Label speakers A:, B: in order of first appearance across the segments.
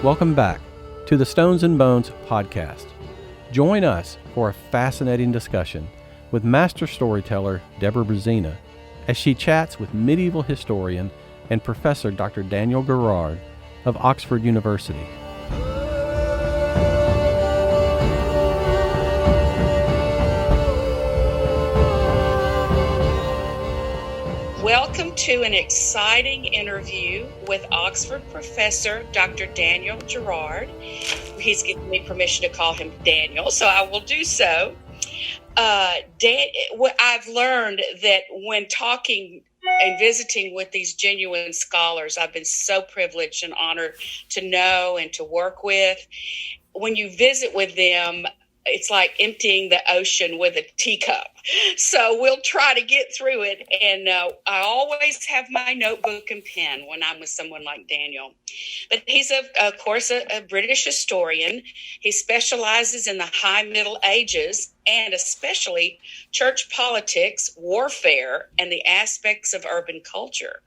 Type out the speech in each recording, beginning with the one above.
A: Welcome back to the Stones and Bones podcast. Join us for a fascinating discussion with master storyteller Deborah Reginae as she chats with medieval historian and professor Dr. Daniel Gerrard of Oxford University.
B: Welcome to an exciting interview with Oxford professor Dr. Daniel Gerrard. He's given me permission to call him Daniel, so I will do so. I've learned that when talking and visiting with these genuine scholars, I've been so privileged and honored to know and to work with. When you visit with them, it's like emptying the ocean with a teacup. So we'll try to get through it. And I always have my notebook and pen when I'm with someone like Daniel. But he's, of course, a British historian. He specializes in the High Middle Ages and especially church politics, warfare, and the aspects of urban culture.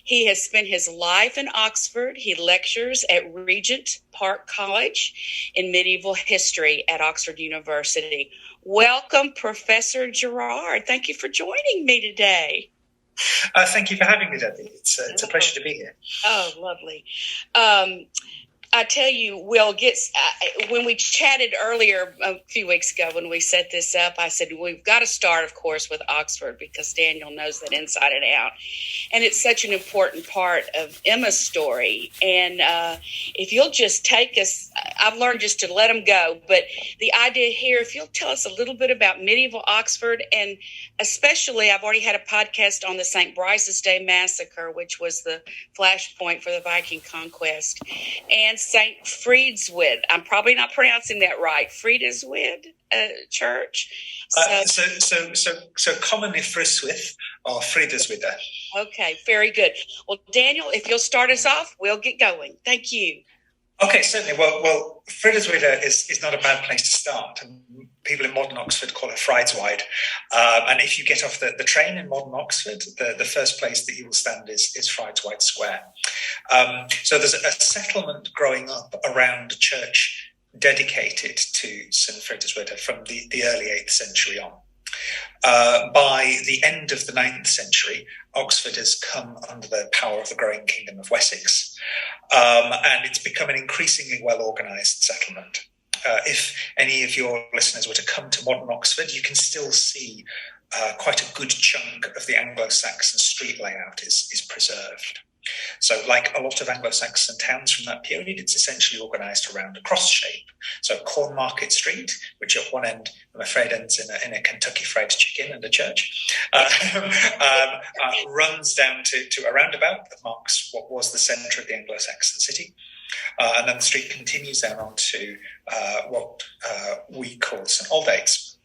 B: He has spent his life in Oxford. He lectures at Regents Park College in medieval history at Oxford University. Welcome, Professor Gerrard. Thank you for joining me today.
C: Thank you for having me, Debbie. It's a pleasure to be here.
B: Oh, lovely. I tell you, when we chatted earlier a few weeks ago when we set this up, I said, we've got to start, of course, with Oxford because Daniel knows that inside and out. And it's such an important part of Emma's story. And if you'll just take us, I've learned just to let them go. But the idea here, if you'll tell us a little bit about medieval Oxford, and especially I've already had a podcast on the St. Brice's Day Massacre, which was the flashpoint for the Viking conquest, and St. Friedeswyd. I'm probably not pronouncing that right. Friedeswyd Church.
C: So commonly Frithswith or Friedeswyd.
B: Okay, very good. Well, Daniel, if you'll start us off, we'll get going. Thank you.
C: Okay, certainly. Well, Friedeswyd is not a bad place to start. People in modern Oxford call it Friedeswyd. And if you get off the train in modern Oxford, the first place that you will stand is Friedeswyd Square. So there's a settlement growing up around a church dedicated to St. Friedeswyd from the early 8th century on. By the end of the 9th century, Oxford has come under the power of the growing Kingdom of Wessex, and it's become an increasingly well-organised settlement. If any of your listeners were to come to modern Oxford, you can still see quite a good chunk of the Anglo-Saxon street layout is preserved. So like a lot of Anglo-Saxon towns from that period, it's essentially organised around a cross shape. So Cornmarket Street, which at one end, I'm afraid, ends in a Kentucky Fried Chicken and a church, runs down to a roundabout that marks what was the centre of the Anglo-Saxon city. And then the street continues down onto what we call St. Aldate's.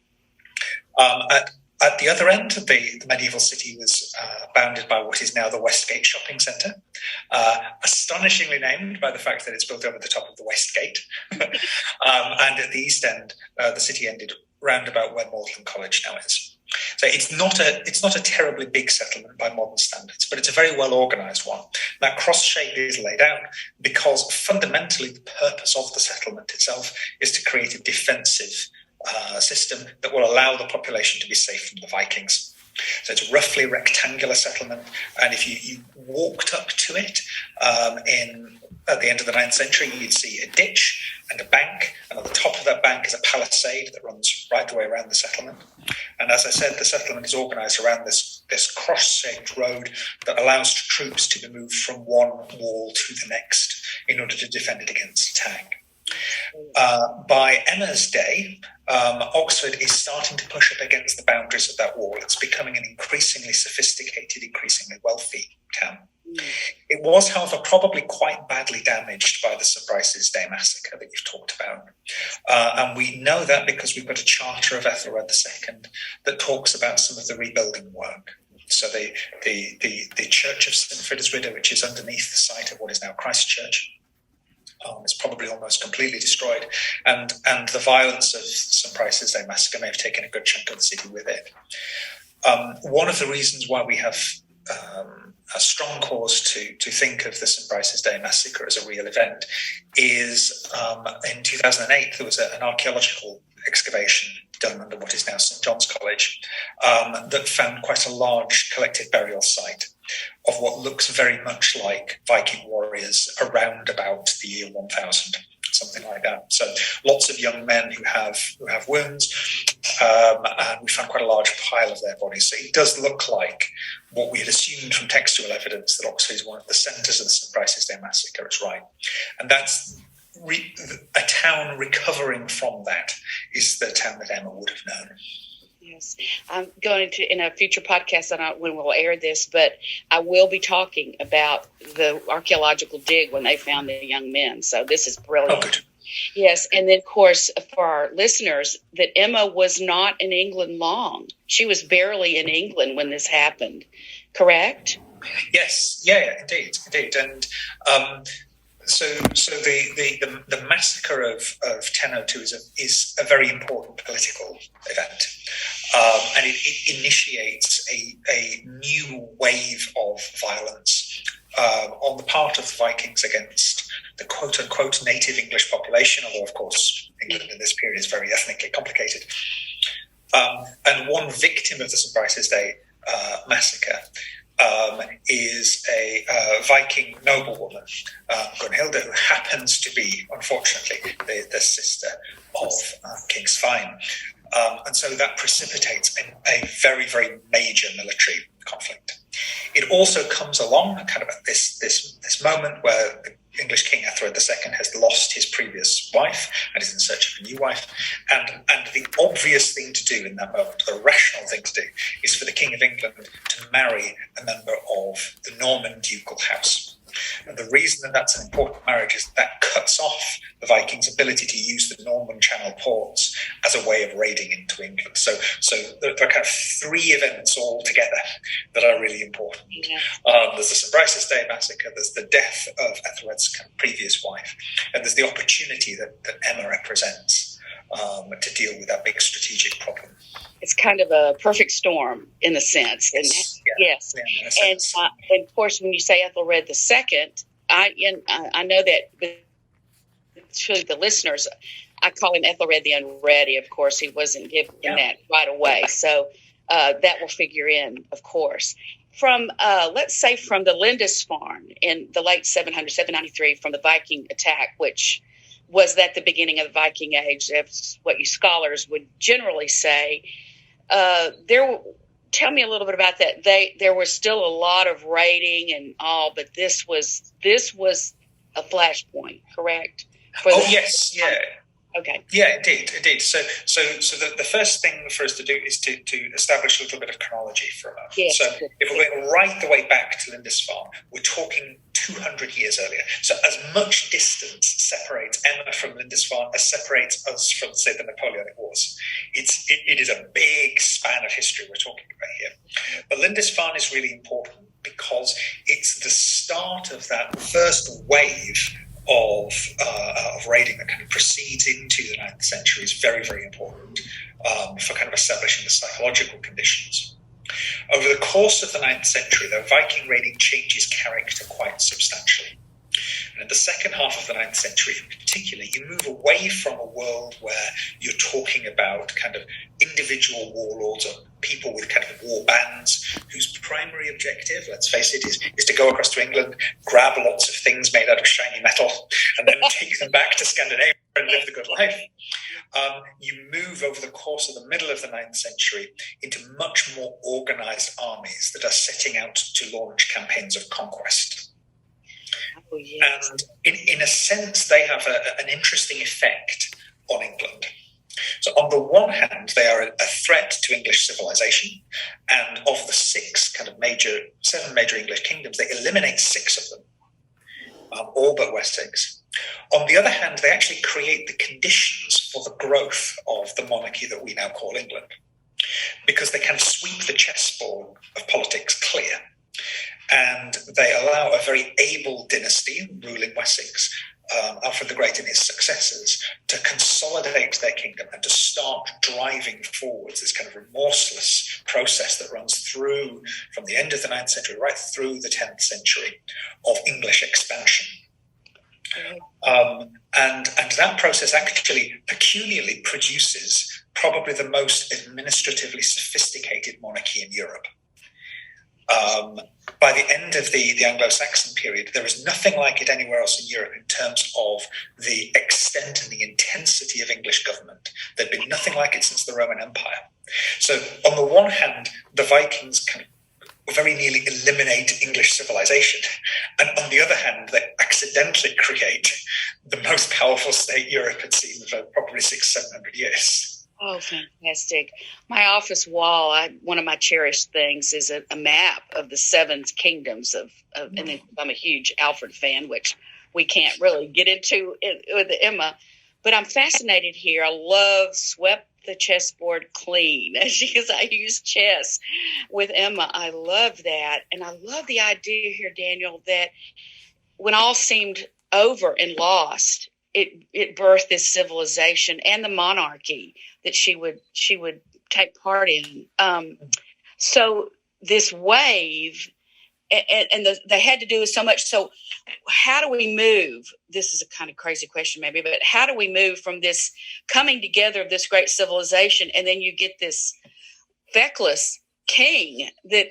C: At the other end, the medieval city was bounded by what is now the Westgate Shopping Centre, astonishingly named by the fact that it's built over the top of the West Gate. And at the east end, the city ended round about where Magdalen College now is. So it's not a terribly big settlement by modern standards, but it's a very well organised one. That cross shape is laid out because fundamentally the purpose of the settlement itself is to create a defensive system that will allow the population to be safe from the Vikings. So it's a roughly rectangular settlement, and if you walked up to it at the end of the 9th century, you'd see a ditch and a bank, and at the top of that bank is a palisade that runs right the way around the settlement. And as I said, the settlement is organised around this cross-shaped road that allows troops to be moved from one wall to the next in order to defend it against attack. By Emma's day, Oxford is starting to push up against the boundaries of that wall. It's becoming an increasingly sophisticated, increasingly wealthy town. It was, however, probably quite badly damaged by the St. Brice's Day Massacre that you've talked about. And we know that because we've got a charter of Ethelred II that talks about some of the rebuilding work. So the Church of St. Friedeswyd, which is underneath the site of what is now Christ Church, is probably almost completely destroyed, and the violence of St. Brice's Day Massacre may have taken a good chunk of the city with it. One of the reasons why we have strong cause to think of the St. Brice's Day Massacre as a real event is in 2008 there was an archaeological excavation done under what is now St. John's College that found quite a large collective burial site of what looks very much like Viking warriors around about the year 1000. Something like that. So lots of young men who have wounds, and we found quite a large pile of their bodies. So it does look like what we had assumed from textual evidence, that Oxford is one of the centres of the St. Brice's Day Massacre. It's right, and that's a town recovering from that is the town that Emma would have known.
B: Yes, I'm going to, in a future podcast, I don't know when we'll air this, but I will be talking about the archaeological dig when they found the young men. So this is brilliant.
C: Oh, good.
B: Yes, and then, of course, for our listeners, that Emma was not in England long. She was barely in England when this happened, correct?
C: Yes, yeah, indeed. And so the massacre of 1002 is a very important political event, and it initiates a new wave of violence on the part of the Vikings against the quote-unquote native English population, although, of course, England in this period is very ethnically complicated. And one victim of the St. Brice's Day massacre is a Viking noblewoman, Gunhilda, who happens to be, unfortunately, the sister of King Svein. And so that precipitates a very, very major military conflict. It also comes along kind of at this moment where the English King Ethelred II has lost his previous wife and is in search of a new wife. And the obvious thing to do in that moment, the rational thing to do, is for the King of England to marry a member of the Norman ducal house. And the reason that that's an important marriage is that cuts off the Vikings' ability to use the Norman Channel ports as a way of raiding into England. So there are kind of three events all together that are really important. Yeah. There's the St. Brice's Day Massacre, there's the death of Ethelred's kind of previous wife, and there's the opportunity that Emma represents to deal with that big strategic problem.
B: It's kind of a perfect storm in a sense. And yes. Yeah, and of course, when you say Ethelred II, I know that to the listeners, I call him Ethelred the Unready. Of course, he wasn't given that right away. So that will figure in, of course. From, let's say, from the Lindisfarne in the late 793, from the Viking attack, which was that the beginning of the Viking Age? That's what you scholars would generally say. Tell me a little bit about that. There was still a lot of raiding and all, but this was a flashpoint, correct?
C: Yes, yeah.
B: Okay.
C: Yeah, indeed. So the first thing for us to do is to establish a little bit of chronology for a moment. Yes. So if we're going right the way back to Lindisfarne, we're talking 200 years earlier. So as much distance separates Emma from Lindisfarne as separates us from, say, the Napoleonic Wars. It is a big span of history we're talking about here. But Lindisfarne is really important because it's the start of that first wave of raiding that kind of proceeds into the 9th century. Is very, very important for kind of establishing the psychological conditions. Over the course of the 9th century, the Viking raiding changes character quite substantially. And in the second half of the 9th century in particular, you move away from a world where you're talking about kind of individual warlords or people with kind of war bands whose primary objective, let's face it, is to go across to England, grab lots of things made out of shiny metal, and then take them back to Scandinavia and live the good life. You move over the course of the middle of the 9th century into much more organized armies that are setting out to launch campaigns of conquest. Oh, yes. And in a sense, they have an interesting effect on England. So on the one hand, they are a threat to English civilization, and of the seven major English kingdoms, they eliminate 6 of them, all but Wessex. On the other hand, they actually create the conditions for the growth of the monarchy that we now call England, because they can sweep the chessboard of politics clear. And they allow a very able dynasty ruling Wessex Alfred the Great and his successors to consolidate their kingdom and to start driving forwards this kind of remorseless process that runs through from the end of the 9th century right through the 10th century of English expansion. And that process actually peculiarly produces probably the most administratively sophisticated monarchy in Europe. By the end of the Anglo-Saxon period, there is nothing like it anywhere else in Europe in terms of the extent and the intensity of English government. There'd been nothing like it since the Roman Empire. So on the one hand, the Vikings kind of very nearly eliminate English civilization. And on the other hand, they accidentally create the most powerful state Europe had seen for probably 600-700 years.
B: Oh, fantastic. My office wall, one of my cherished things is a map of the 7 kingdoms and I'm a huge Alfred fan, which we can't really get into with Emma, but I'm fascinated here. I love swept the chessboard clean because I use chess with Emma. I love that. And I love the idea here, Daniel, that when all seemed over and lost, it birthed this civilization and the monarchy that she would take part in. So this wave, and they had to do so much. So how do we move? This is a kind of crazy question maybe, but how do we move from this coming together of this great civilization, and then you get this feckless king that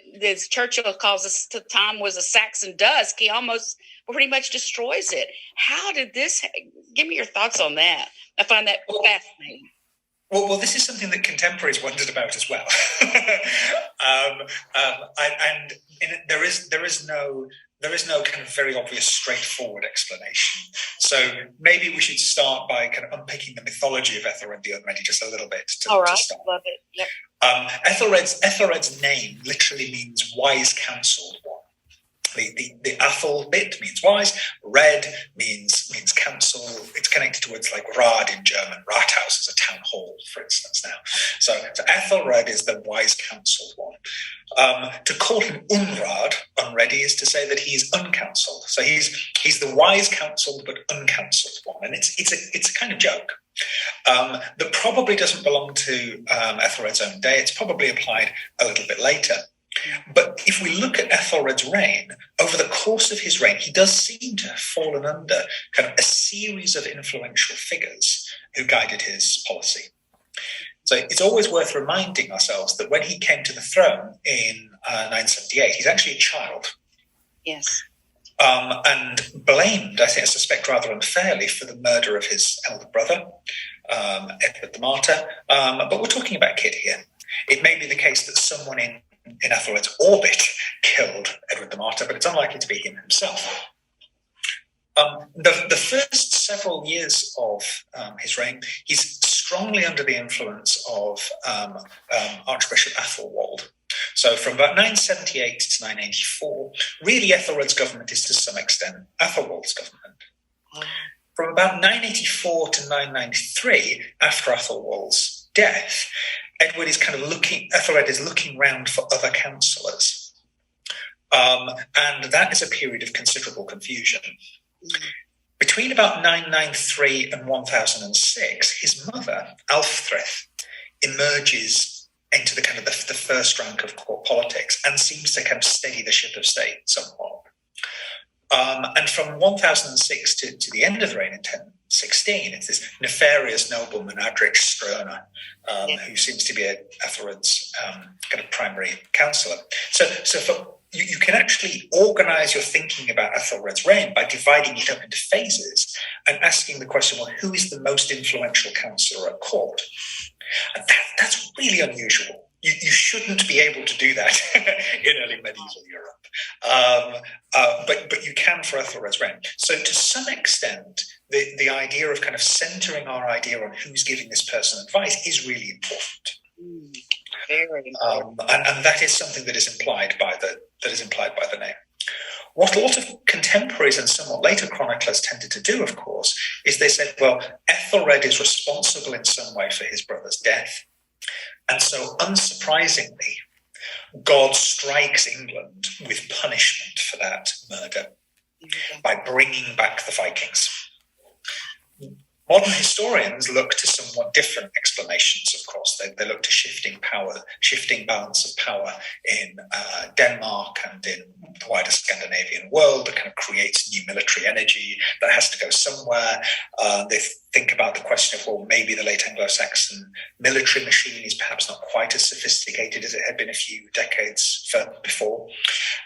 B: Churchill calls us to time was a Saxon dusk. He almost pretty much destroys it. How did this? Give me your thoughts on that. I find that fascinating.
C: Well, this is something that contemporaries wondered about as well, there is no kind of very obvious, straightforward explanation. So maybe we should start by kind of unpicking the mythology of Ethelred the Unready just a little bit.
B: All right,
C: to start.
B: Love it. Yep.
C: Ethelred's name literally means wise counselled one. The Athel bit means wise, red means council. It's connected to words like Rad in German. Rathaus is a town hall, for instance, now. So Ethelred is the wise counselled one. To call him unready, is to say that he is uncounselled. So he's the wise counselled but uncounselled one. And it's a kind of joke. That probably doesn't belong to Ethelred's own day. It's probably applied a little bit later. But if we look at Ethelred's reign, over the course of his reign, he does seem to have fallen under kind of a series of influential figures who guided his policy. So it's always worth reminding ourselves that when he came to the throne in 978, he's actually a child.
B: Yes.
C: And blamed, I suspect rather unfairly, for the murder of his elder brother, Edward the Martyr. But we're talking about a kid here. It may be the case that someone in Ethelred's orbit killed Edward the Martyr, but it's unlikely to be him himself. The first several years of his reign, he's strongly under the influence of Archbishop Athelwold. So from about 978 to 984, really Ethelred's government is to some extent Athelwold's government. From about 984 to 993, after Athelwold's death, Ethelred is looking round for other councillors. And that is a period of considerable confusion. Between about 993 and 1006, his mother, Alfthryth, emerges into the kind of the first rank of court politics and seems to kind of steady the ship of state somewhat. And from 1006 to the end of the reign in 1016, it's this nefarious nobleman, Adrich Stroner, who seems to be Ethelred's kind of primary counsellor. So you can actually organise your thinking about Ethelred's reign by dividing it up into phases and asking the question, well, who is the most influential counsellor at court? And that's really unusual. You shouldn't be able to do that in early medieval Europe. But you can for Ethelred's reign. So to some extent, the idea of kind of centering our idea on who's giving this person advice is really important.
B: Very important.
C: And that is something that is implied by the name. What a lot of contemporaries and somewhat later chroniclers tended to do, of course, is they said, well, Ethelred is responsible in some way for his brother's death. And so, unsurprisingly, God strikes England with punishment for that murder by bringing back the Vikings. Modern historians look to somewhat different explanations, of course. They look to shifting balance of power in Denmark and in the wider Scandinavian world that kind of creates new military energy that has to go somewhere. They think about the question of, well, maybe the late Anglo-Saxon military machine is perhaps not quite as sophisticated as it had been a few decades before.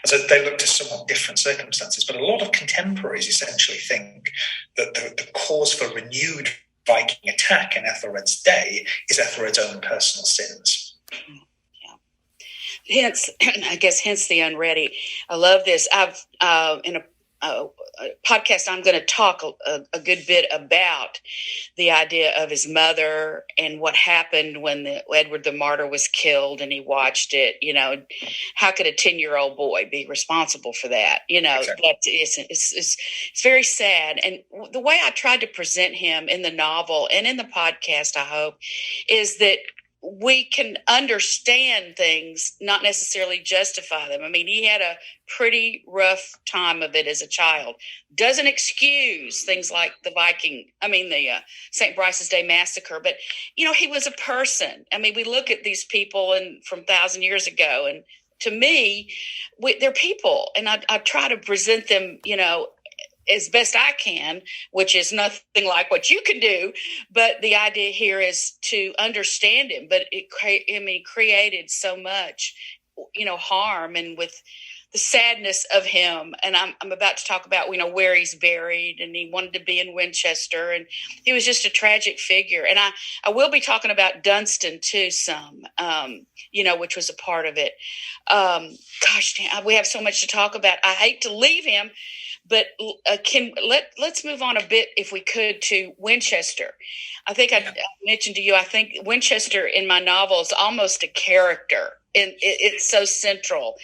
C: And so they look to somewhat different circumstances. But a lot of contemporaries essentially think that the cause for renewed Viking attack in Ethelred's day is Ethelred's own personal sins.
B: Yeah. Hence the unready. I love this. I've in a podcast, I'm going to talk a good bit about the idea of his mother and what happened when Edward the Martyr was killed and he watched it. How could a 10-year-old boy be responsible for that?
C: Exactly.
B: That it's very sad. And the way I tried to present him in the novel and in the podcast, I hope, is that we can understand things, not necessarily justify them. I mean, he had a pretty rough time of it as a child. Doesn't excuse things like the St. Brice's Day Massacre, but, he was a person. I mean, we look at these people from 1,000 years ago, and to me, they're people, and I try to present them, as best I can, which is nothing like what you can do. But the idea here is to understand him. But it created so much, harm, and with the sadness of him. And I'm about to talk about, where he's buried, and he wanted to be in Winchester, and he was just a tragic figure. And I will be talking about Dunstan too, some, which was a part of it. Gosh, damn, we have so much to talk about. I hate to leave him. But let's move on a bit, if we could, to Winchester. I think I mentioned to you, I think Winchester in my novel is almost a character, and it's so central.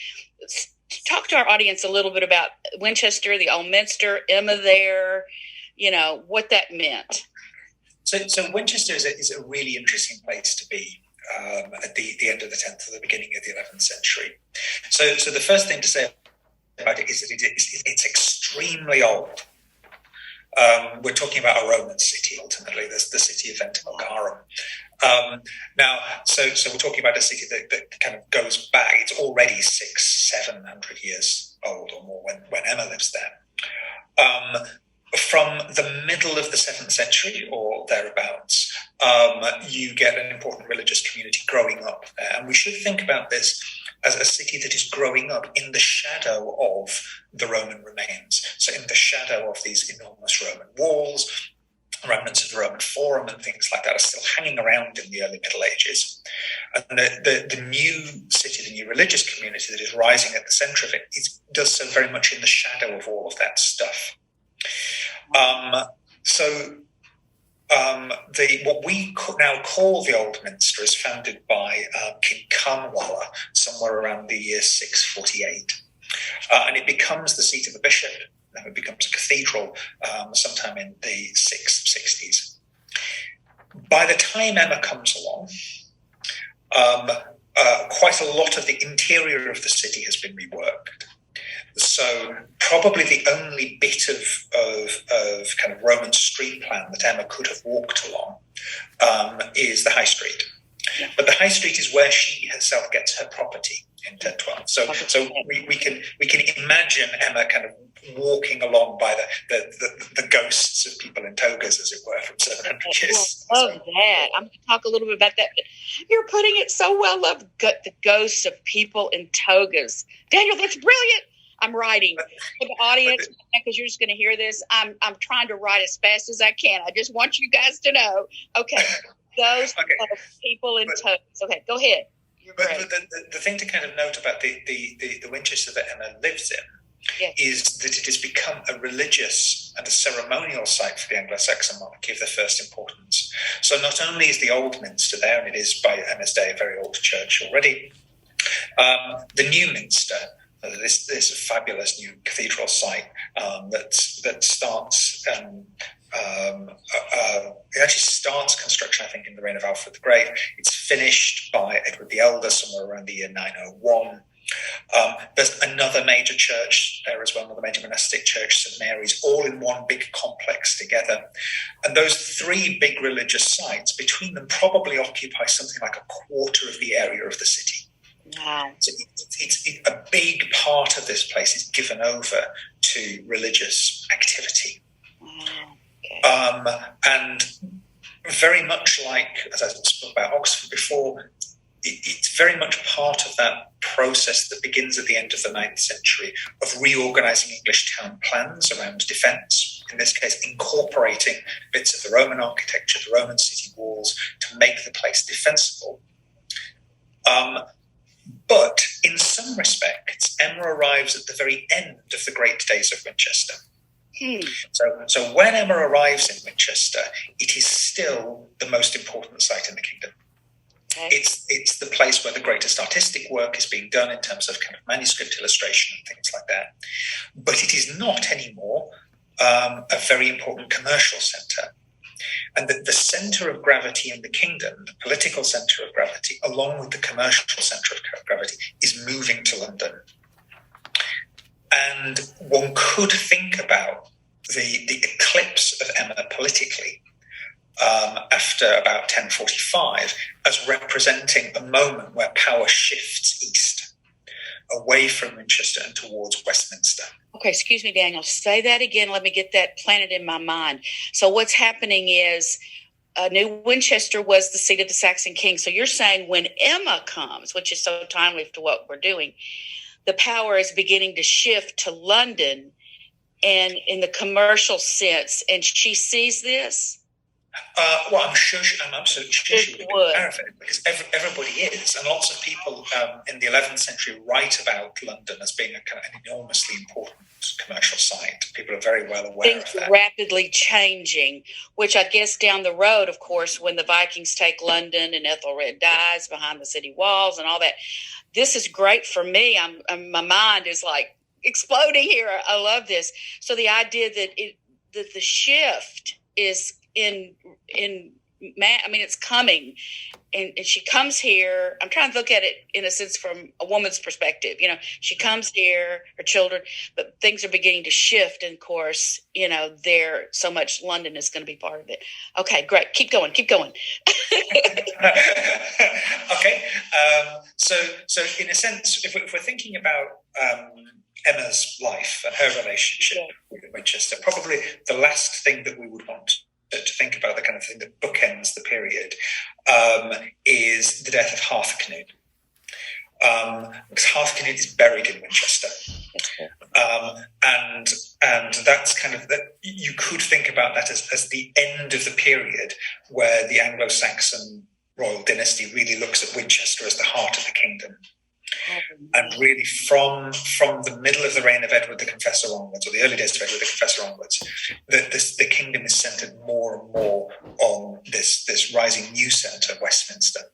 B: Talk to our audience a little bit about Winchester, the Old Minster, Emma there, what that meant.
C: So Winchester is a really interesting place to be at the end of the 10th or the beginning of the 11th century. So the first thing to say about it is that it's extremely old. We're talking about a Roman city, ultimately, the city of Ventimacarum. So we're talking about a city that kind of goes back. It's already 600-700 years old or more when Emma lives there. From the middle of the 7th century or thereabouts, you get an important religious community growing up there. And we should think about this as a city that is growing up in the shadow of the Roman remains. So in the shadow of these enormous Roman walls, remnants of the Roman Forum and things like that are still hanging around in the early Middle Ages. And the new city, the new religious community that is rising at the centre of it, does so very much in the shadow of all of that stuff. What we now call the Old Minster is founded by King Carnwalla somewhere around the year 648. And it becomes the seat of a bishop, and it becomes a cathedral sometime in the 660s. By the time Emma comes along, quite a lot of the interior of the city has been reworked. So probably the only bit of kind of Roman street plan that Emma could have walked along is the High Street. Yeah. But the High Street is where she herself gets her property in 1012. So we can imagine Emma kind of walking along by the ghosts of people in togas, as it were, from 700 years.
B: I love that. I'm going to talk a little bit about that. But you're putting it so well. Love the ghosts of people in togas. Daniel, that's brilliant. I'm writing for the audience because you're just going to hear this. I'm trying to write as fast as I can. I just want you guys to know. Okay, those people in togas. Okay, go ahead.
C: But the thing to kind of note about the Winchester that Emma lives in is that it has become a religious and a ceremonial site for the Anglo-Saxon monarchy of the first importance. So not only is the Old Minster there, and it is by Emma's day a very old church already, the New Minster, this fabulous new cathedral site that starts. It actually starts construction, I think, in the reign of Alfred the Great. It's finished by Edward the Elder somewhere around the year 901. There's another major church there as well, another major monastic church, St. Mary's, all in one big complex together. And those three big religious sites, between them, probably occupy something like a quarter of the area of the city.
B: Wow.
C: So it's a big part of this place is given over to religious activity.
B: Wow. Okay.
C: And very much like, as I spoke about Oxford before, it's very much part of that process that begins at the end of the 9th century of reorganising English town plans around defence, in this case incorporating bits of the Roman architecture, the Roman city walls, to make the place defensible. But in some respects, Emma arrives at the very end of the great days of Winchester. So when Emma arrives in Winchester, it is still the most important site in the kingdom.
B: Okay.
C: It's the place where the greatest artistic work is being done in terms of kind of manuscript illustration and things like that. But it is not anymore a very important commercial centre. And the centre of gravity in the kingdom, the political centre of gravity, along with the commercial centre of gravity, is moving to London. And one could think about the eclipse of Emma politically after about 1045 as representing a moment where power shifts east, away from Winchester and towards Westminster.
B: Okay, excuse me, Daniel. Say that again. Let me get that planted in my mind. So what's happening is New Winchester was the seat of the Saxon king. So you're saying when Emma comes, which is so timely to what we're doing, the power is beginning to shift to London and in the commercial sense, and she sees this?
C: Well, I'm absolutely sure she would be aware of it, because everybody is, and lots of people in the 11th century write about London as being a kind of an enormously important commercial site. People are very well aware of that.
B: Things rapidly changing, which I guess down the road, of course, when the Vikings take London and Ethelred dies behind the city walls and all that, this is great for me. My mind is like exploding here. I love this. So the idea that the shift is it's coming, and she comes here. I'm trying to look at it in a sense from a woman's perspective. She comes here, her children, but things are beginning to shift. And of course, there so much London is going to be part of it. Okay, great. Keep going.
C: Okay. So in a sense, if we're thinking about Emma's life and her relationship with Winchester, probably the last thing that we would want to think about, the kind of thing that bookends the period, is the death of Harthacnut. Because Harthacnut is buried in Winchester. And that's kind of that. You could think about that as the end of the period where the Anglo-Saxon royal dynasty really looks at Winchester as the heart of the kingdom. And really from the middle of the reign of Edward the Confessor onwards, or the early days of Edward the Confessor onwards, the kingdom is centred more and more on this rising new centre, Westminster.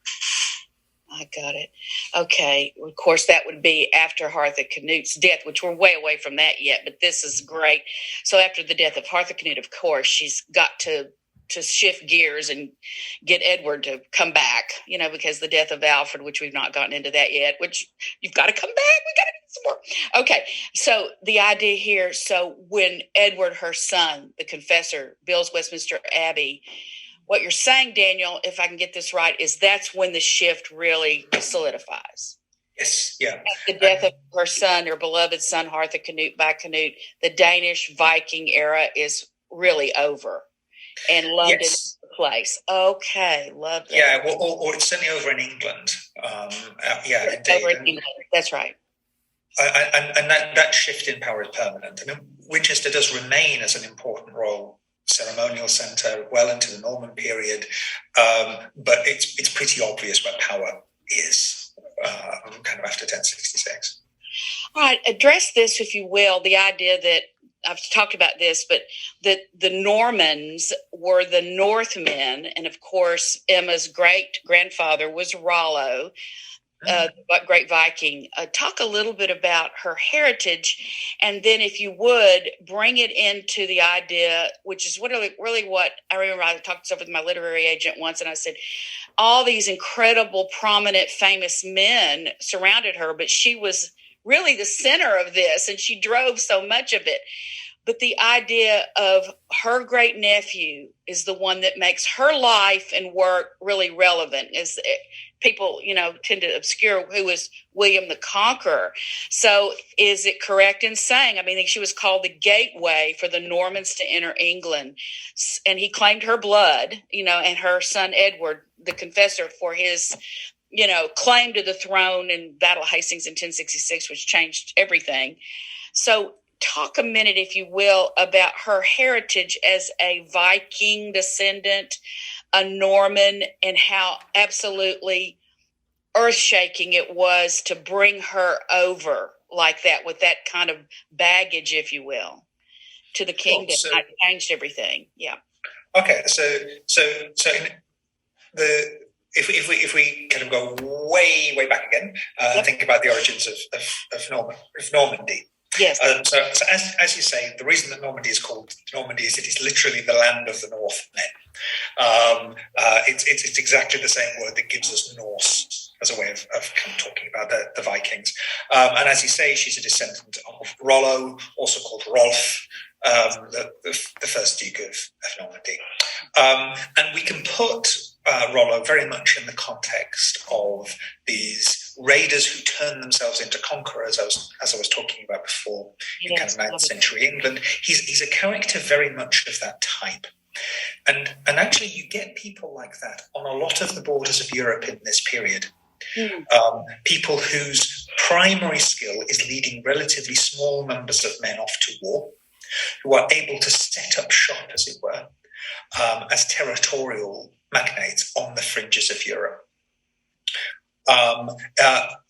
B: I got it. Okay. Of course, that would be after Harthacnut's death, which we're way away from that yet, but this is great. So after the death of Harthacnut, of course, she's got to shift gears and get Edward to come back, because the death of Alfred, which we've not gotten into that yet, which you've got to come back. We got to do some more. Okay. So the idea here, so when Edward, her son, the Confessor, builds Westminster Abbey, what you're saying, Daniel, if I can get this right, is that's when the shift really solidifies.
C: Yes, yeah.
B: At the death of her son, her beloved son, Harthacnut by Canute, the Danish Viking era is really over. And London is the place. Okay, love that.
C: Yeah, or it's certainly over in England. Indeed.
B: Over in England, that's right.
C: And that shift in power is permanent. I mean, Winchester does remain as an important royal ceremonial centre well into the Norman period, but it's pretty obvious where power is, kind of after 1066.
B: All right, address this, if you will, the idea that I've talked about this, but that the Normans were the Northmen, and of course, Emma's great-grandfather was Rollo, the great Viking. Talk a little bit about her heritage, and then, if you would, bring it into the idea, which is really what I remember. I talked with my literary agent once, and I said, all these incredible, prominent, famous men surrounded her, but she was really the center of this, and she drove so much of it. But the idea of her great nephew is the one that makes her life and work really relevant. Is people, tend to obscure who was William the Conqueror. So is it correct in saying, she was called the gateway for the Normans to enter England, and he claimed her blood, and her son Edward, the confessor, for his, claim to the throne in Battle of Hastings in 1066, which changed everything. So talk a minute, if you will, about her heritage as a Viking descendant, a Norman, and how absolutely earth-shaking it was to bring her over like that, with that kind of baggage, if you will, to the kingdom. So, that changed everything. Yeah.
C: Okay, so if we kind of go way back again, and think about the origins of Normandy.
B: Yes.
C: So as you say, the reason that Normandy is called Normandy is it is literally the land of the Northmen. It's exactly the same word that gives us Norse as a way of kind of talking about the Vikings. And as you say, she's a descendant of Rollo, also called Rolf, the first Duke of Normandy. And we can put Rollo very much in the context of these raiders who turn themselves into conquerors, as I was talking about before, in kind of 9th century England. He's a character very much of that type. And actually you get people like that on a lot of the borders of Europe in this period. People whose primary skill is leading relatively small numbers of men off to war, who are able to set up shop, as it were, as territorial magnates on the fringes of Europe.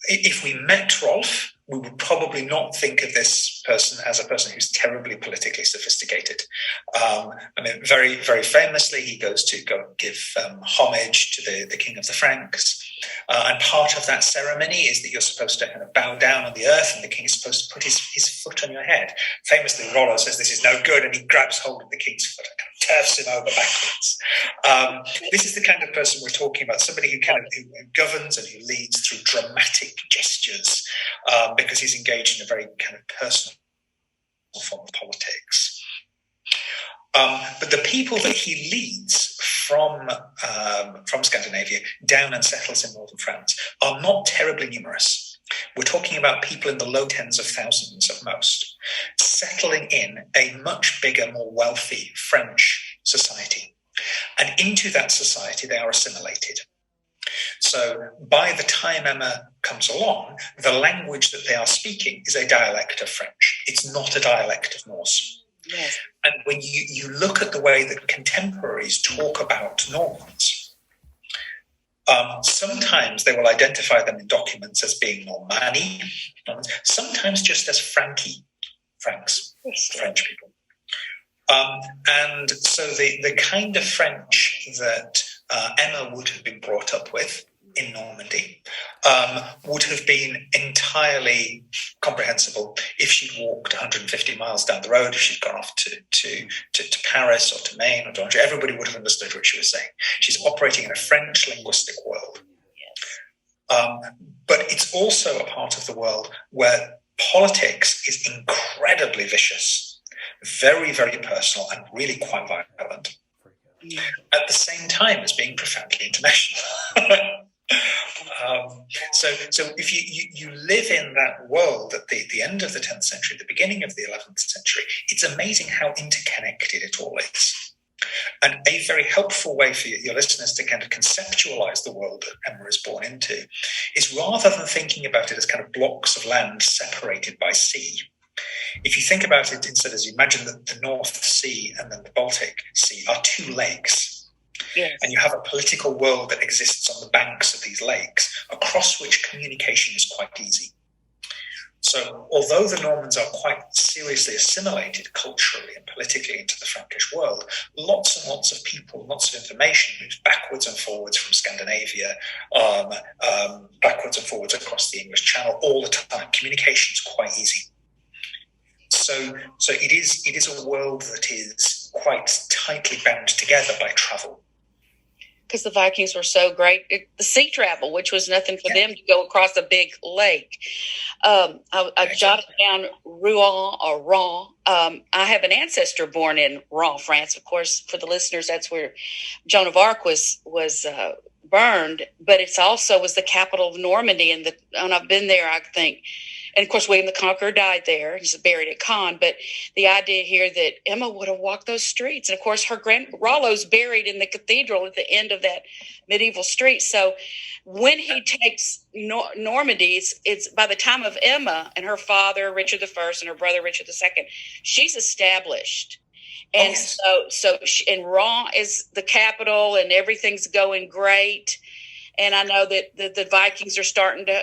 C: If we met Rolf, we would probably not think of this person as a person who's terribly politically sophisticated. Very, very famously, he goes to go give homage to the King of the Franks. And part of that ceremony is that you're supposed to kind of bow down on the earth, and the king is supposed to put his foot on your head. Famously, Rollo says this is no good, and he grabs hold of the king's foot and kind of turfs him over backwards. This is the kind of person we're talking about, somebody who governs and who leads through dramatic gestures, because he's engaged in a very kind of personal form of politics. But the people that he leads from Scandinavia down and settles in northern France are not terribly numerous. We're talking about people in the low tens of thousands at most, settling in a much bigger, more wealthy French society. And into that society, they are assimilated. So by the time Emma comes along, the language that they are speaking is a dialect of French. It's not a dialect of Norse.
B: Yes.
C: And when you look at the way that contemporaries talk about Normans, sometimes they will identify them in documents as being Normanni, sometimes just as Franks, French people. And so the kind of French that Emma would have been brought up with in Normandy would have been entirely comprehensible if she'd walked 150 miles down the road, if she'd gone off to Paris or to Maine or to Angers. Everybody would have understood what she was saying. She's operating in a French linguistic world. But it's also a part of the world where politics is incredibly vicious, very, very personal, and really quite violent, at the same time as being profoundly international. So if you live in that world at the end of the 10th century, the beginning of the 11th century, it's amazing how interconnected it all is. And a very helpful way for your listeners to kind of conceptualize the world that Emma is born into is, rather than thinking about it as kind of blocks of land separated by sea, if you think about it instead as you imagine that the North Sea and then the Baltic Sea are two lakes.
B: Yes.
C: And you have a political world that exists on the banks of these lakes, across which communication is quite easy. So although the Normans are quite seriously assimilated culturally and politically into the Frankish world, lots and lots of people, lots of information moves backwards and forwards from Scandinavia, backwards and forwards across the English Channel all the time. Communication is quite easy. So it is a world that is quite tightly bound together by travel.
B: because the Vikings were so great at the sea travel, which was nothing for them to go across a big lake. I jotted down Rouen or Rouen. I have an ancestor born in Rouen, France. Of course, for the listeners, that's where Joan of Arc was burned, but it's also was the capital of Normandy. And I've been there, I think. And of course, William the Conqueror died there. He's buried at Caen. But the idea here that Emma would have walked those streets. And of course, her Rollo's buried in the cathedral at the end of that medieval street. So when he takes Normandy, it's by the time of Emma and her father, Richard I, and her brother, Richard II, she's established. And and Rouen is the capital and everything's going great. And I know that the Vikings are starting to,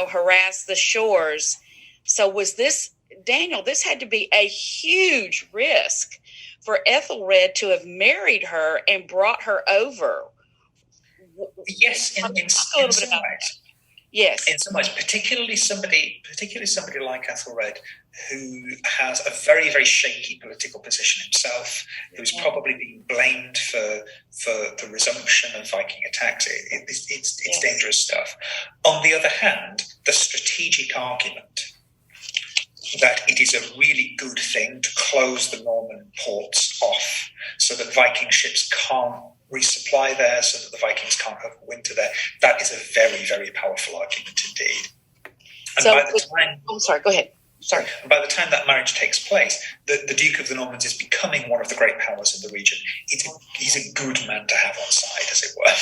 B: harass the shores. So was this, Daniel, this had to be a huge risk for Ethelred to have married her and brought her over.
C: Yes, in some ways.
B: Yes.
C: In some ways, particularly somebody like Ethelred, who has a very, very shaky political position himself, who's probably been blamed for the resumption of Viking attacks. It's dangerous stuff. On the other hand, the strategic argument that it is a really good thing to close the Norman ports off so that Viking ships can't resupply there, so that the Vikings can't overwinter there, that is a very, very powerful argument indeed. And
B: go ahead. Sorry.
C: By the time that marriage takes place, the Duke of the Normans is becoming one of the great powers in the region. He's a good man to have on side, as it were.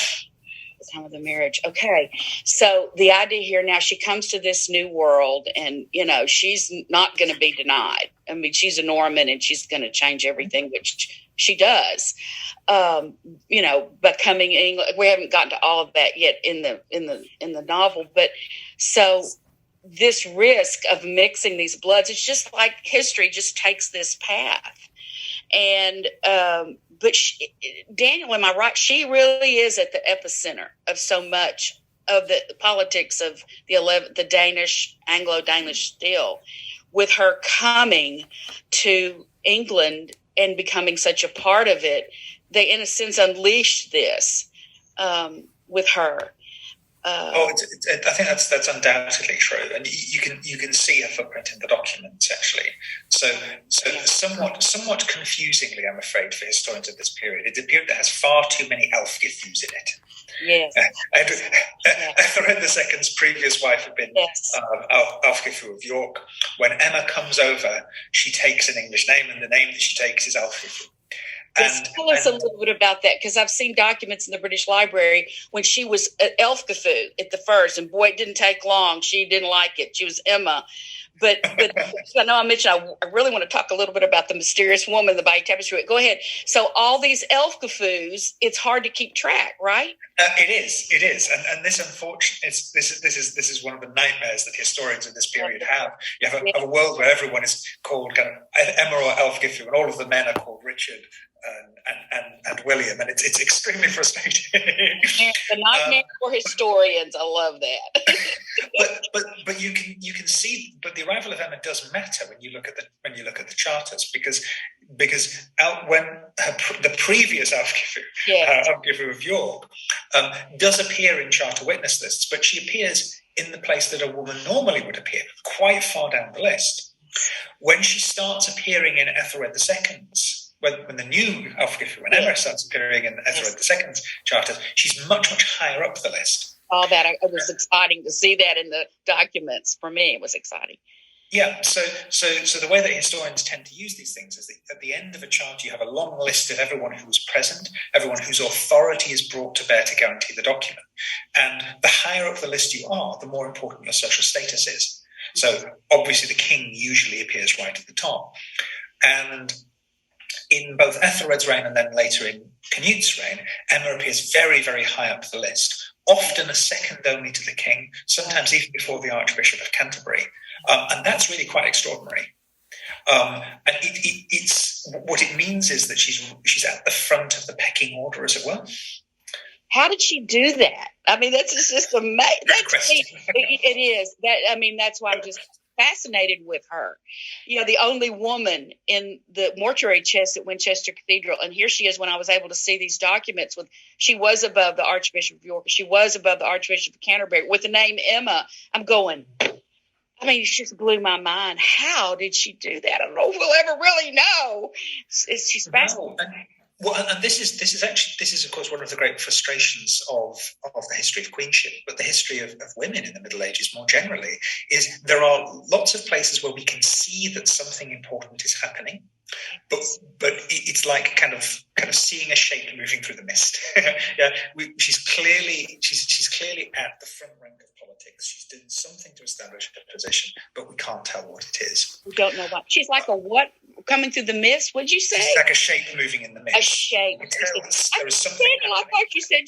B: The time of the marriage. Okay. So the idea here now, she comes to this new world and, she's not going to be denied. I mean, she's a Norman and she's going to change everything, which she does. Becoming England. We haven't gotten to all of that yet in the novel, but so this risk of mixing these bloods, it's just like history just takes this path. And, but Daniel, am I right? She really is at the epicenter of so much of the politics of the Danish, Anglo-Danish still, with her coming to England and becoming such a part of it. They, in a sense, unleashed this with her.
C: I think that's undoubtedly true, and you can see her footprint in the documents actually. So somewhat confusingly, I'm afraid, for historians of this period, it's a period that has far too many Elfgithus in it.
B: Yes.
C: Ethelred II's previous wife had been Elfgithu of York. When Emma comes over, she takes an English name, and the name that she takes is Elfgithu.
B: Tell us a little bit about that, because I've seen documents in the British Library when she was at Elfgithu at the first, and boy, it didn't take long. She didn't like it. She was Emma. But I know I mentioned I really want to talk a little bit about the mysterious woman in the Bayeux Tapestry. Go ahead. So all these Elfgithus, it's hard to keep track, right?
C: It is, and this unfortunately, this is one of the nightmares that historians of this period have. You have a world where everyone is called kind of Emma or Elfgithu, and all of the men are called Richard and William, and it's extremely frustrating.
B: The nightmare for historians. I love that.
C: but you can see, but the arrival of Emma does matter when you look at the charters, because when the previous Elfgithu of York does appear in charter witness lists, but she appears in the place that a woman normally would appear, quite far down the list. When she starts appearing in Ethelred II's, when the new Elfgithu, when Emma starts appearing in Ethelred II's charters, she's much, much higher up the list.
B: All that, it was exciting to see that in the documents. For me, it was exciting.
C: Yeah, so the way that historians tend to use these things is that at the end of a chart, you have a long list of everyone who was present, everyone whose authority is brought to bear to guarantee the document. And the higher up the list you are, the more important your social status is. So obviously the king usually appears right at the top. And in both Ethelred's reign and then later in Canute's reign, Emma appears very, very high up the list, often a second only to the king, sometimes even before the Archbishop of Canterbury. And that's really quite extraordinary. And it's what it means is that she's at the front of the pecking order, as it were.
B: How did she do that? I mean, that's just amazing. It is. That's why I'm just fascinated with her. The only woman in the mortuary chest at Winchester Cathedral. And here she is when I was able to see these documents she was above the Archbishop of York. She was above the Archbishop of Canterbury with the name Emma. I'm going, it just blew my mind. How did she do that? I don't know if we'll ever really know. She's fascinating.
C: Well, and this is of course one of the great frustrations of the history of queenship, but the history of women in the Middle Ages more generally is there are lots of places where we can see that something important is happening, but it's like kind of seeing a shape moving through the mist. Yeah, she's clearly at the front rank of politics. She's doing something to establish her position, but we can't tell what it is.
B: We don't know what. She's like a what coming through the mist? What'd you say?
C: She's like a shape moving in the mist.
B: A shape.
C: There is something.
B: I thought you said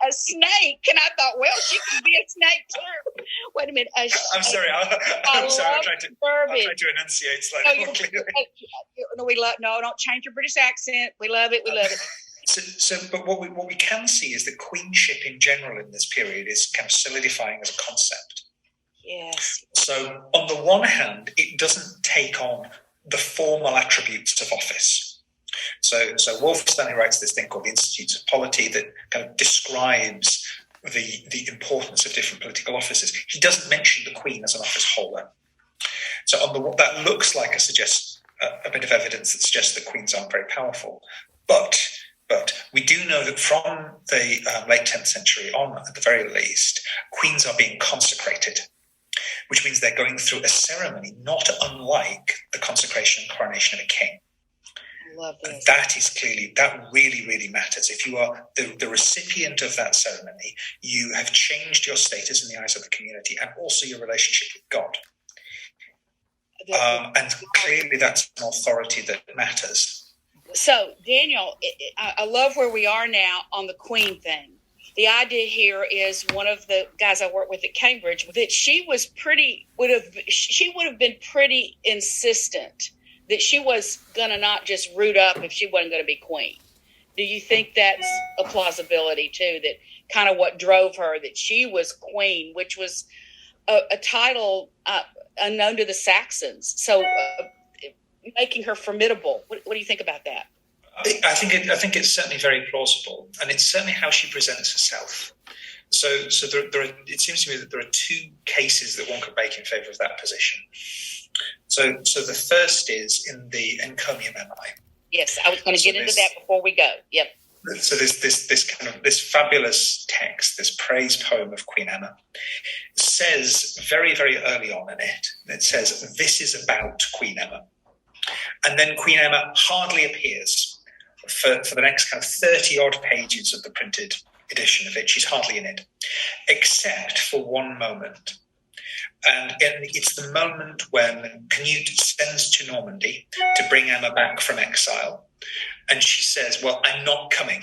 B: a snake, and I thought, well, she could be a snake too. Wait a minute.
C: I'm sorry. I'm sorry. I tried to enunciate slightly more clearly.
B: No, don't change your British accent. We love it. We love it.
C: But what we can see is that queenship in general in this period is kind of solidifying as a concept.
B: Yes.
C: So on the one hand, it doesn't take on the formal attributes of office. So Wolfe Stanley writes this thing called the Institutes of Polity that kind of describes the importance of different political offices. He doesn't mention the Queen as an office holder. So that looks like a bit of evidence that suggests that queens aren't very powerful. But we do know that from the late 10th century on, at the very least, queens are being consecrated, which means they're going through a ceremony not unlike the consecration and coronation of a king.
B: Love this.
C: That really, really matters. If you are the recipient of that ceremony, you have changed your status in the eyes of the community and also your relationship with God. And clearly that's an authority that matters.
B: So, Daniel, I love where we are now on the Queen thing. The idea here is one of the guys I work with at Cambridge, that she would have been pretty insistent that she was going to not just root up if she wasn't going to be queen. Do you think that's a plausibility too, that kind of what drove her, that she was queen, which was a title unknown to the Saxons? So making her formidable. What do you think about that?
C: I think it's certainly very plausible, and it's certainly how she presents herself. So there are, it seems to me that there are two cases that one could make in favour of that position. So the first is in the Encomium Emma.
B: Yes, I was going to get into that before we go. Yep.
C: So this fabulous text, this praise poem of Queen Emma, says very, very early on in it says, "This is about Queen Emma." And then Queen Emma hardly appears for the next kind of 30-odd pages of the printed edition of it. She's hardly in it, except for one moment. And it's the moment when Canute sends to Normandy to bring Emma back from exile. And she says, "Well, I'm not coming.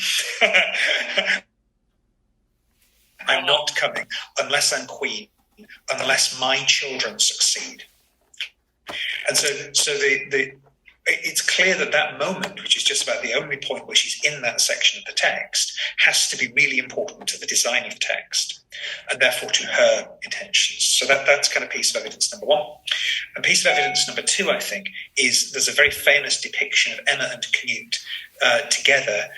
C: I'm not coming unless I'm queen, unless my children succeed." And so it's clear that moment, which is just about the only point where she's in that section of the text, has to be really important to the design of the text and therefore to her intentions. So that's kind of piece of evidence number one. And piece of evidence number two, I think, is there's a very famous depiction of Emma and Canute together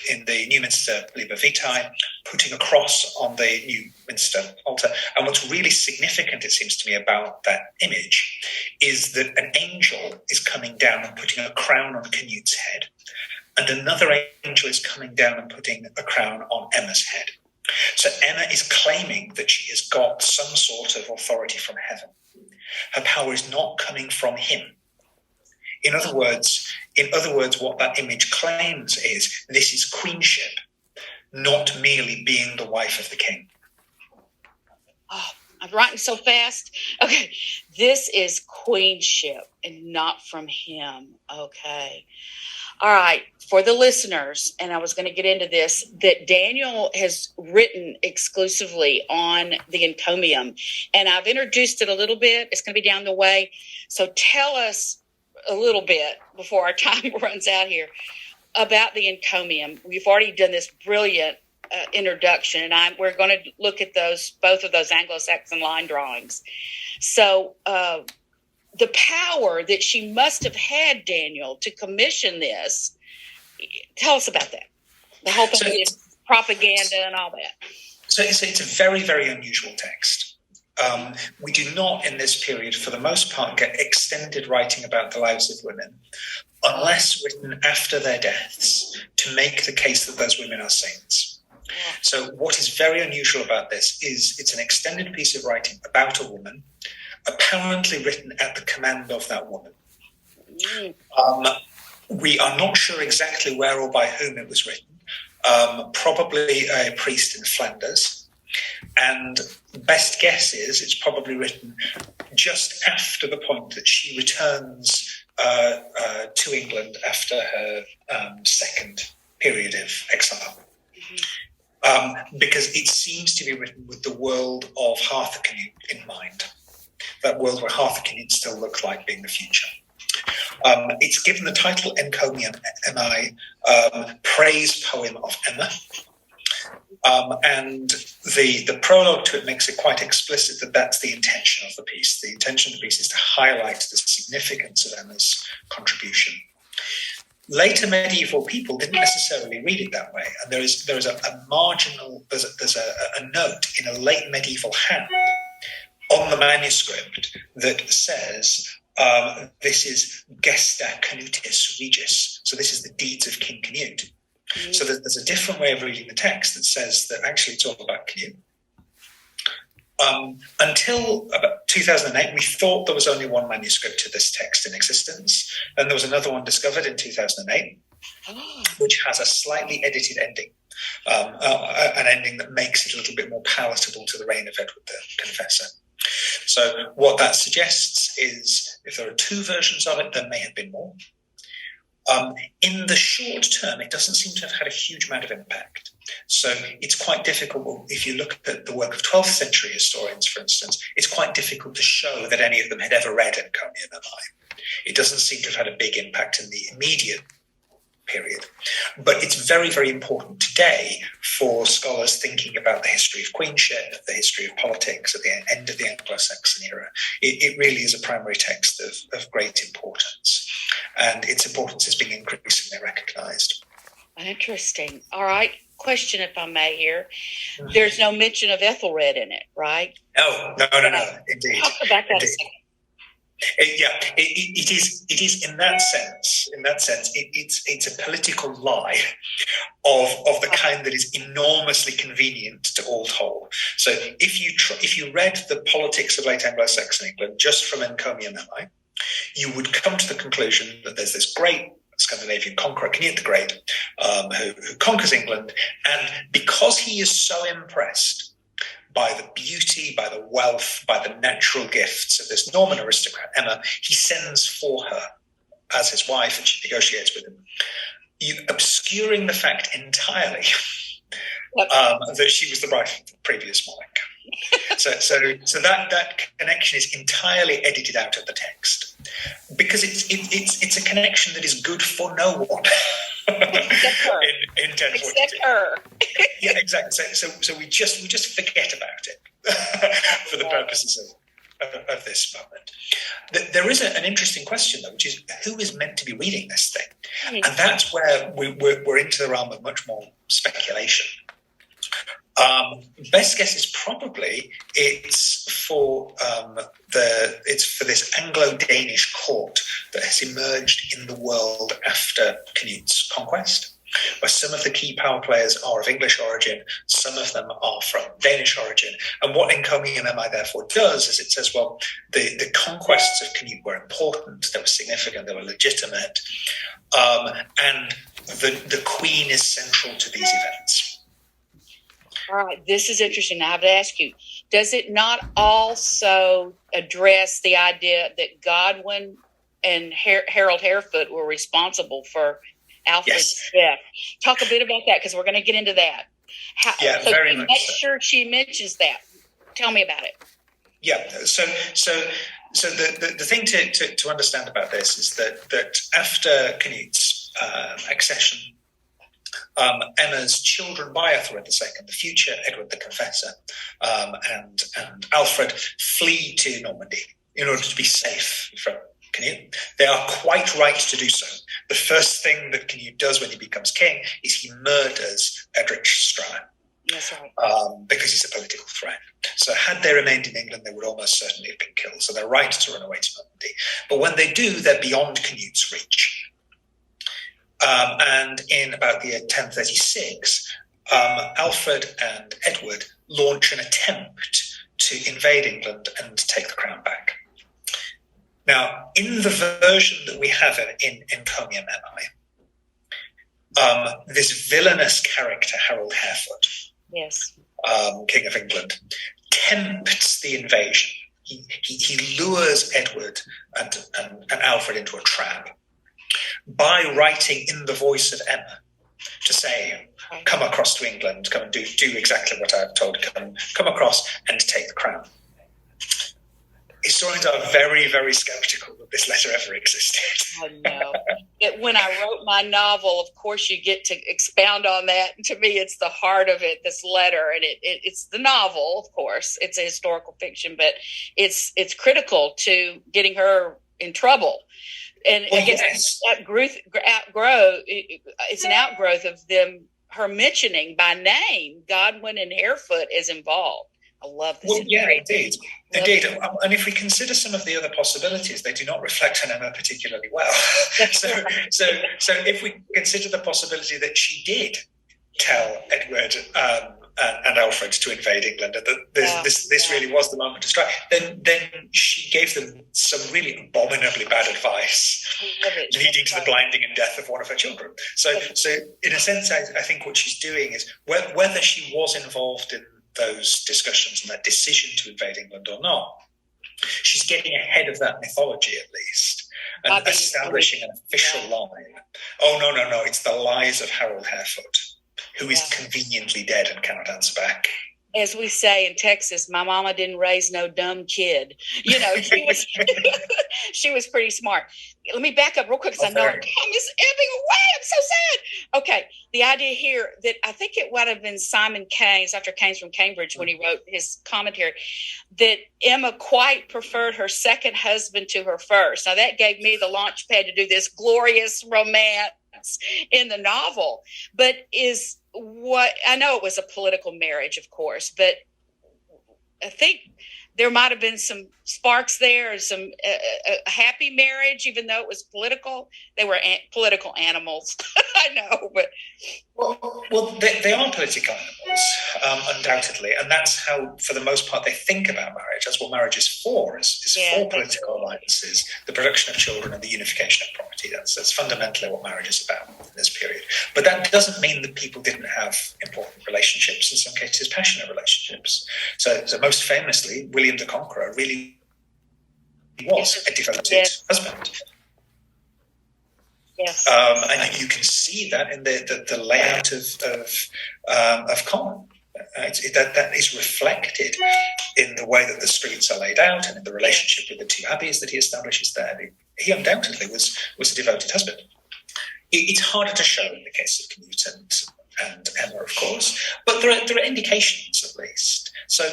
C: in the New Minster Liber Vitae, putting a cross on the New Minster altar. And what's really significant, it seems to me, about that image is that an angel is coming down and putting a crown on Canute's head, and another angel is coming down and putting a crown on Emma's head. So Emma is claiming that she has got some sort of authority from heaven. Her power is not coming from him. In other words, what that image claims is this is queenship, not merely being the wife of the king.
B: Oh, I'm writing so fast. Okay, this is queenship and not from him. Okay. All right, for the listeners, and I was going to get into this, that Daniel has written exclusively on the Encomium, and I've introduced it a little bit. It's going to be down the way. So tell us a little bit before our time runs out here about the Encomium. We've already done this brilliant introduction, and we're going to look at both of those Anglo-Saxon line drawings. So the power that she must have had, Daniel, to commission this. Tell us about that. The whole thing is propaganda and all that.
C: So it's a very, very unusual text. We do not, in this period, for the most part, get extended writing about the lives of women, unless written after their deaths to make the case that those women are saints. So what is very unusual about this is it's an extended piece of writing about a woman, apparently written at the command of that woman. We are not sure exactly where or by whom it was written, probably a priest in Flanders. And best guess is it's probably written just after the point that she returns to England after her second period of exile. Because it seems to be written with the world of Harthacnut in mind, that world where Harthacnut still looks like being the future. It's given the title Encomium Emma, praise poem of Emma. And the prologue to it makes it quite explicit that that's the intention of the piece. The intention of the piece is to highlight the significance of Emma's contribution. Later medieval people didn't necessarily read it that way, and there's a marginal, there's a note in a late medieval hand on the manuscript that says this is Gesta Canutis Regis, so this is the deeds of King Canute. So there's a different way of reading the text that says that actually it's all about Canute. Until about 2008, we thought there was only one manuscript of this text in existence. Then there was another one discovered in 2008, which has a slightly edited ending, an ending that makes it a little bit more palatable to the reign of Edward the Confessor. So what that suggests is if there are two versions of it, there may have been more. In the short term, it doesn't seem to have had a huge amount of impact. So it's quite difficult, if you look at the work of 12th century historians, for instance, it's quite difficult to show that any of them had ever read Encomium Emma. It doesn't seem to have had a big impact in the immediate period. But it's very, very important today for scholars thinking about the history of queenship, the history of politics at the end of the Anglo-Saxon era. It really is a primary text of great importance, and its importance is being increasingly recognised.
B: Interesting. All right. Question, if I may, here. There's no mention of Ethelred in it, right?
C: No, indeed.
B: Talk about that a second.
C: It is in that sense. It's a political lie of the kind that is enormously convenient to all told. So if you read the politics of late Anglo-Saxon England just from Encomium Emma, you would come to the conclusion that there's this great Scandinavian conqueror, Canute the Great, who conquers England, and because he is so impressed by the beauty, by the wealth, by the natural gifts of this Norman aristocrat, Emma, he sends for her as his wife, and she negotiates with him, obscuring the fact entirely that she was the wife of the previous monarch. So that connection is entirely edited out of the text because it's a connection that is good for no one.
B: Except her.
C: in 1042.
B: Except her.
C: Yeah, exactly. So we just forget about it for the purposes of this moment. There is an interesting question though, which is who is meant to be reading this thing, and that's where we're into the realm of much more speculation. Best guess is probably it's for this Anglo-Danish court that has emerged in the world after Canute's conquest, where some of the key power players are of English origin, some of them are from Danish origin. And what Encomium Emma therefore does is it says, well, the conquests of Canute were important, they were significant, they were legitimate, and the Queen is central to these events.
B: All right, this is interesting. I have to ask you, does it not also address the idea that Godwin and Harold Harefoot were responsible for Alfred's death? Talk a bit about that, because we're going to get into that.
C: Very much.
B: Make sure she mentions that. Tell me about it.
C: Yeah, so the thing to understand about this is that after Canute's accession Emma's children by Ethelred II, the future Edward the Confessor, and Alfred flee to Normandy in order to be safe from Canute. They are quite right to do so. The first thing that Canute does when he becomes king is he murders Edric Strachan.
B: That's right.
C: Because he's a political threat. So had they remained in England, they would almost certainly have been killed. So they're right to run away to Normandy. But when they do, they're beyond Canute's reach. And in about the year 1036, Alfred and Edward launch an attempt to invade England and take the crown back. Now, in the version that we have in Encomium Emma, this villainous character, Harold Harefoot,
B: yes,
C: King of England, tempts the invasion. He lures Edward and Alfred into a trap by writing in the voice of Emma to say, come across to England, come and do exactly what I've told you, come across and take the crown. Historians are very, very skeptical that this letter ever existed.
B: I know. When I wrote my novel, of course, you get to expound on that. And to me, it's the heart of it, this letter. And it's the novel, of course. It's a historical fiction, but it's critical to getting her in trouble. And I guess it's an outgrowth of her mentioning by name Godwin and Harefoot is involved. I love this.
C: Well, yeah, indeed. And if we consider some of the other possibilities, they do not reflect on Emma particularly well. so if we consider the possibility that she did tell Edward and Alfred to invade England, and that this really was the moment to strike, then she gave them some really abominably bad advice, leading to the blinding and death of one of her children. So in a sense, I think what she's doing is, whether she was involved in those discussions and that decision to invade England or not, she's getting ahead of that mythology at least, and establishing an official line. Oh, no, it's the lies of Harold Harefoot, who is conveniently dead and cannot answer back.
B: As we say in Texas, my mama didn't raise no dumb kid. You know, she was pretty smart. Let me back up real quick because I know time is ebbing away. I'm so sad. Okay, the idea here that I think it would have been Simon Keynes, Dr. Keynes from Cambridge, when he wrote his commentary, that Emma quite preferred her second husband to her first. Now that gave me the launch pad to do this glorious romance in the novel, but I know it was a political marriage, of course, but I think there might have been some sparks there, some a happy marriage, even though it was political. They were political animals. I know, but
C: well, they are political animals, undoubtedly, and that's how, for the most part, they think about marriage. That's what marriage is for for political alliances, the production of children, and the unification of property. That's fundamentally what marriage is about in this period. But that doesn't mean that people didn't have important relationships, in some cases passionate relationships. So most famously, William the Conqueror really was a devoted husband.
B: Yes.
C: And you can see that in the layout of Common. That is reflected in the way that the streets are laid out and in the relationship with the two abbeys that he establishes there. He undoubtedly was a devoted husband. It's harder to show in the case of Canute and Emma, of course, but there are indications at least. So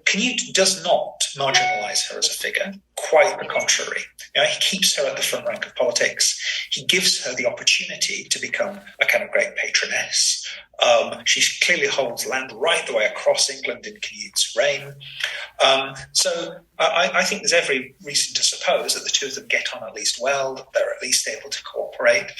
C: Canute does not marginalise her as a figure, quite the contrary. He keeps her at the front rank of politics. He gives her the opportunity to become a kind of great patroness. She clearly holds land right the way across England in Canute's reign. So I think there's every reason to suppose that the two of them get on at least well, that they're at least able to cooperate.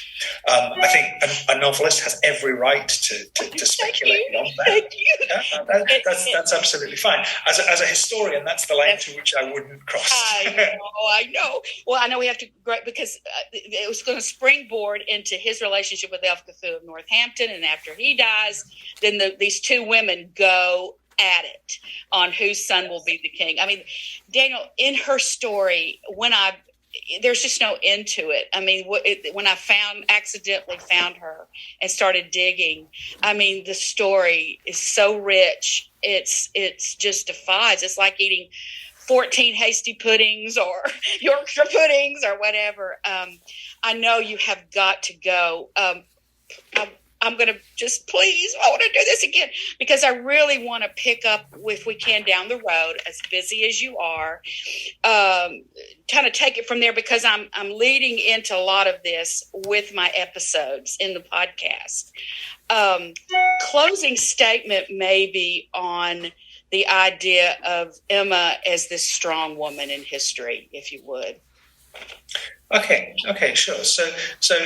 C: I think a novelist has every right to speculate on that. That's absolutely fine. As a historian, that's the line to which I wouldn't cross.
B: I know. Well, I know we have to, because it was going to springboard into his relationship with Elfgethu of Northampton, and after he dies, then these two women go at it on whose son will be the king. I mean, Daniel, in her story, there's just no end to it. I mean, when I accidentally found her and started digging, I mean, the story is so rich. It's just defies. It's like eating 14 hasty puddings or Yorkshire puddings or whatever. I know you have got to go. I I'm going to just, please, I want to do this again, because I really want to pick up, if we can, down the road, as busy as you are, kind of take it from there, because I'm leading into a lot of this with my episodes in the podcast. Closing statement maybe on the idea of Emma as this strong woman in history, if you would.
C: Okay, sure. So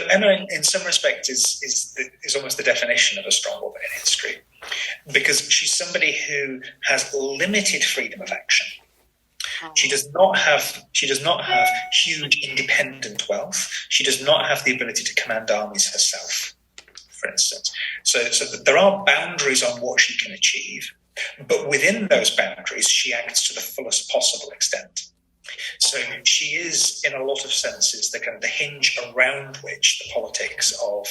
C: Emma, in some respects, is almost the definition of a strong woman in history, because she's somebody who has limited freedom of action. She does not have huge independent wealth. She does not have the ability to command armies herself, for instance. So there are boundaries on what she can achieve, but within those boundaries, she acts to the fullest possible extent. So she is, in a lot of senses, the kind of the hinge around which the politics of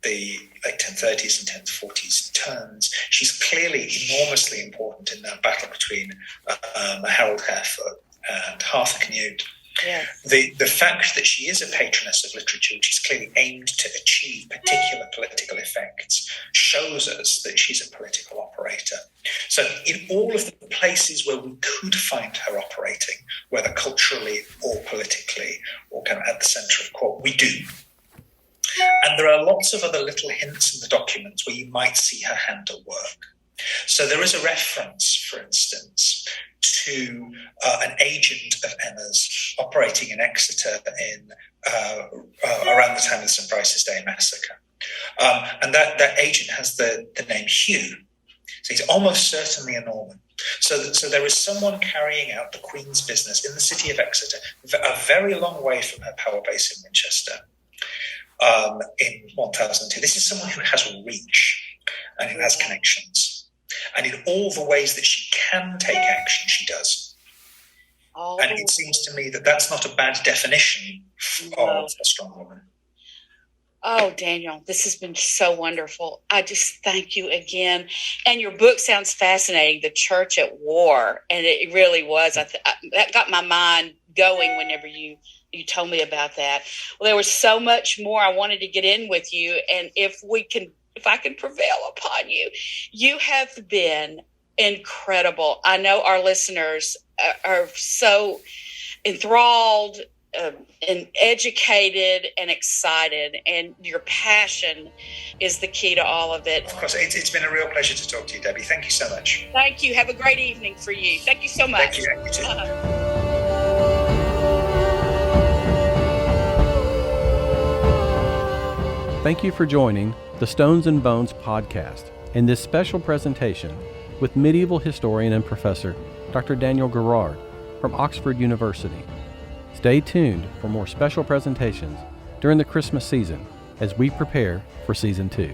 C: the late 1030s and 1040s turns. She's clearly enormously important in that battle between Harold Harefoot and Arthur Canute. Yeah. The fact that she is a patroness of literature, which is clearly aimed to achieve particular political effects, shows us that she's a political operator. So in all of the places where we could find her operating, whether culturally or politically or kind of at the centre of court, we do. And there are lots of other little hints in the documents where you might see her hand at work. So there is a reference, for instance, to an agent of Emma's operating in Exeter in around the time of the St. Brice's Day massacre. And that agent has the name Hugh. So he's almost certainly a Norman. So there is someone carrying out the Queen's business in the city of Exeter, a very long way from her power base in Winchester, in 1002. This is someone who has reach and who has connections. And in all the ways that she can take action, she does. And it seems to me that that's not a bad definition of a strong woman.
B: Oh, Daniel, this has been so wonderful. I just thank you again. And your book sounds fascinating, The Church at War. And it really was. That got my mind going whenever you told me about that. Well, there was so much more I wanted to get in with you. And if I can prevail upon you, you have been incredible. I know our listeners are so enthralled and educated and excited, and your passion is the key to all of it.
C: Of course, it's been a real pleasure to talk to you, Debbie. Thank you so much.
B: Thank you. Have a great evening for you. Thank you so much.
C: Thank you. You too.
A: Thank you for joining the Stones and Bones podcast in this special presentation with medieval historian and professor Dr. Daniel Gerrard from Oxford University. Stay tuned for more special presentations during the Christmas season as we prepare for Season 2.